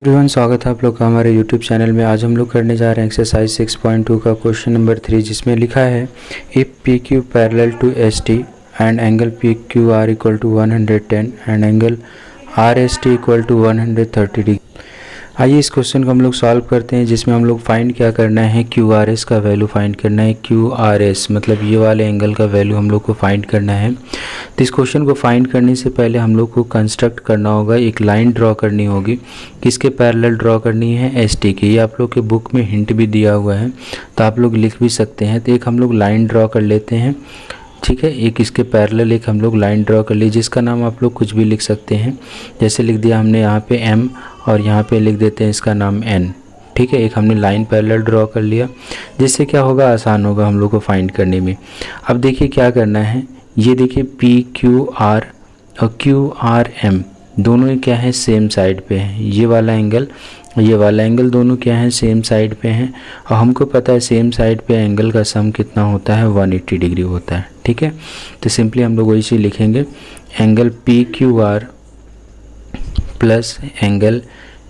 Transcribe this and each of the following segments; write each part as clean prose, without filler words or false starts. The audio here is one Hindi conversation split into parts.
एवरीवन, स्वागत है आप लोग का हमारे यूट्यूब चैनल में। आज हम लोग करने जा रहे हैं एक्सरसाइज 6.2 का क्वेश्चन नंबर 3, जिसमें लिखा है if P Q parallel to S T and angle P Q R equal to 110 and angle R S T equal to 130 degree. आइए इस क्वेश्चन को हम लोग सॉल्व करते हैं, जिसमें हम लोग फाइंड क्या करना है, क्यू आर एस का वैल्यू फाइंड करना है। क्यू आर एस मतलब ये वाले एंगल का वैल्यू हम लोग को फाइंड करना है। तो इस क्वेश्चन को फाइंड करने से पहले हम लोग को कंस्ट्रक्ट करना होगा, एक लाइन ड्रॉ करनी होगी। किसके पैरेलल ड्रॉ करनी है? एस टी की। ये आप लोग के बुक में हिंट भी दिया हुआ है, तो आप लोग लिख भी सकते हैं। तो एक हम लोग लाइन ड्रॉ कर लेते हैं, ठीक है। एक इसके पैरेलल एक हम लोग लाइन ड्रॉ कर ली, जिसका नाम आप लोग कुछ भी लिख सकते हैं। जैसे लिख दिया हमने यहाँ पे एम, और यहाँ पे लिख देते हैं इसका नाम एन, ठीक है। एक हमने लाइन पैरेलल ड्रॉ कर लिया, जिससे क्या होगा, आसान होगा हम लोग को फाइंड करने में। अब देखिए क्या करना है, ये देखिए पी क्यू आर और क्यू आर एम दोनों ही क्या है, सेम साइड पे है। ये वाला एंगल दोनों क्या है, सेम साइड पे हैं। और हमको पता है सेम साइड पे एंगल का सम कितना होता है, 180 डिग्री होता है, ठीक है। तो सिंपली हम लोग वही चीज़ लिखेंगे, angle P Q R plus angle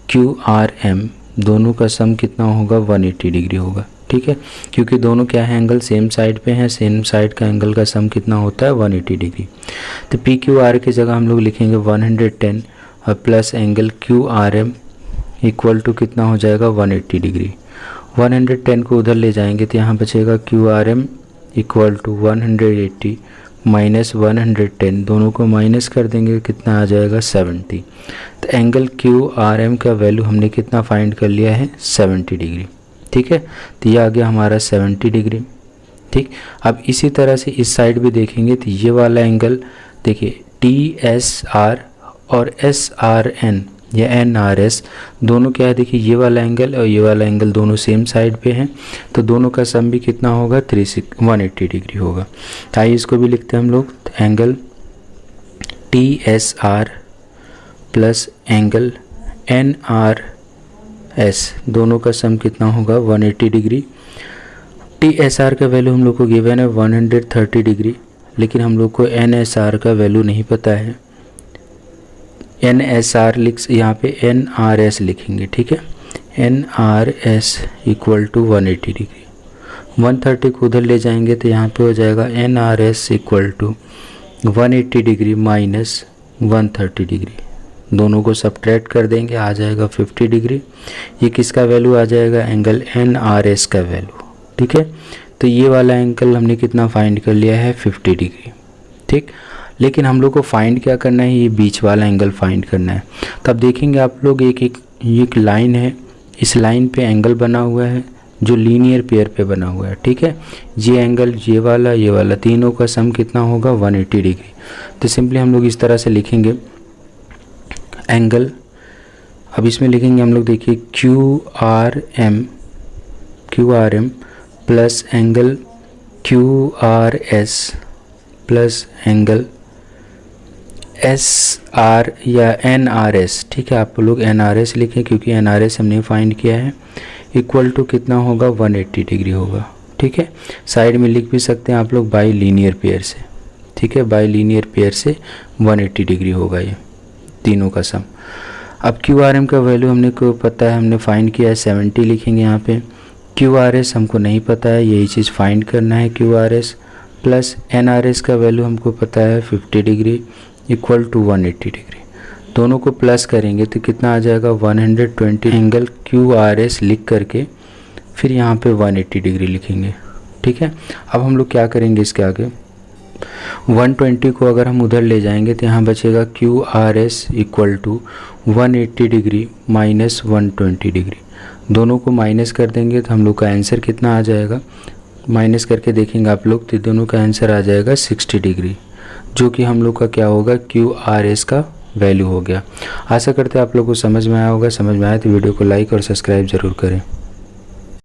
Q R M दोनों का सम कितना होगा, 180 डिग्री होगा, ठीक है। क्योंकि दोनों क्या है, एंगल सेम साइड पे हैं, सेम साइड का एंगल का सम कितना होता है, 180 डिग्री। तो पी क्यू आर की जगह हम लोग लिखेंगे 110 और plus angle Q R M equal to कितना हो जाएगा, 180 डिग्री। 110 को उधर ले जाएंगे तो यहाँ बचेगा Q R M equal to 180 minus 110, दोनों को माइनस कर देंगे, कितना आ जाएगा, 70। तो एंगल क्यू आर एम का वैल्यू हमने कितना फाइंड कर लिया है, 70 डिग्री, ठीक है। तो ये आ गया हमारा 70 डिग्री, ठीक। अब इसी तरह से इस साइड भी देखेंगे तो ये वाला एंगल देखिए, टी एस आर और एस आर एन या एन आर एस दोनों क्या है, देखिए ये वाला एंगल और ये वाला एंगल दोनों सेम साइड पे हैं, तो दोनों का सम भी कितना होगा, 180 डिग्री होगा। तो आइए इसको भी लिखते हैं हम लोग, angle T S R plus angle N R S दोनों का सम कितना होगा, 180 डिग्री। टी एस आर का वैल्यू हम लोग को गिवन है 130 डिग्री, लेकिन हम लोग को एन एस आर का वैल्यू नहीं पता है। एन एस आर यहाँ पे एन आर एस लिखेंगे, ठीक है। N R S equal to 180 degree. 130 को उधर ले जाएंगे तो यहाँ पे हो जाएगा N R S equal to 180 degree minus 130 degree. दोनों को सब्ट्रैक्ट कर देंगे, आ जाएगा 50 डिग्री। ये किसका वैल्यू आ जाएगा, एंगल एन आर एस का वैल्यू, ठीक है। तो ये वाला एंगल हमने कितना फाइंड कर लिया है, 50 डिग्री, ठीक। लेकिन हम लोग को फाइंड क्या करना है, ये बीच वाला एंगल फाइंड करना है। तब देखेंगे आप लोग एक लाइन है, इस लाइन पे एंगल बना हुआ है जो लीनियर पेयर पे बना हुआ है, ठीक है। ये एंगल ये वाला तीनों का सम कितना होगा, 180 डिग्री। तो सिंपली हम लोग इस तरह से लिखेंगे एंगल, अब इसमें लिखेंगे हम लोग, देखिए Q R M plus angle Q R S plus angle S R या एन आर एस, ठीक है। आप लोग एन आर एस लिखें क्योंकि एन आर एस हमने फाइंड किया है, इक्वल टू कितना होगा, 180 डिग्री होगा, ठीक है। साइड में लिख भी सकते हैं आप लोग बाई लीनियर पेयर से, ठीक है। बाई लीनियर पेयर से 180 डिग्री होगा ये तीनों का सम। अब क्यू आर एम का वैल्यू हमने को पता है, हमने फाइंड किया है, 70 लिखेंगे यहाँ पे। क्यू आर एस हमको नहीं पता है, यही चीज़ फाइंड करना है, Q R S plus N R S का वैल्यू हमको पता है 50 डिग्री इक्वल टू 180 डिग्री। दोनों को प्लस करेंगे तो कितना आ जाएगा, 120। एंगल क्यू आर एस लिख करके फिर यहाँ पे 180 डिग्री लिखेंगे, ठीक है। अब हम लोग क्या करेंगे, इसके आगे 120 को अगर हम उधर ले जाएंगे तो यहाँ बचेगा Q R S equal to 180 degree minus 120 degree. दोनों को माइनस कर देंगे तो हम लोग का आंसर कितना आ जाएगा, माइनस करके देखेंगे आप लोग तो दोनों का आंसर आ जाएगा 60 डिग्री, जो कि हम लोग का क्या होगा, क्यू आर एस का वैल्यू हो गया। आशा करते हैं आप लोग को समझ में आया होगा। समझ में आया तो वीडियो को लाइक और सब्सक्राइब ज़रूर करें।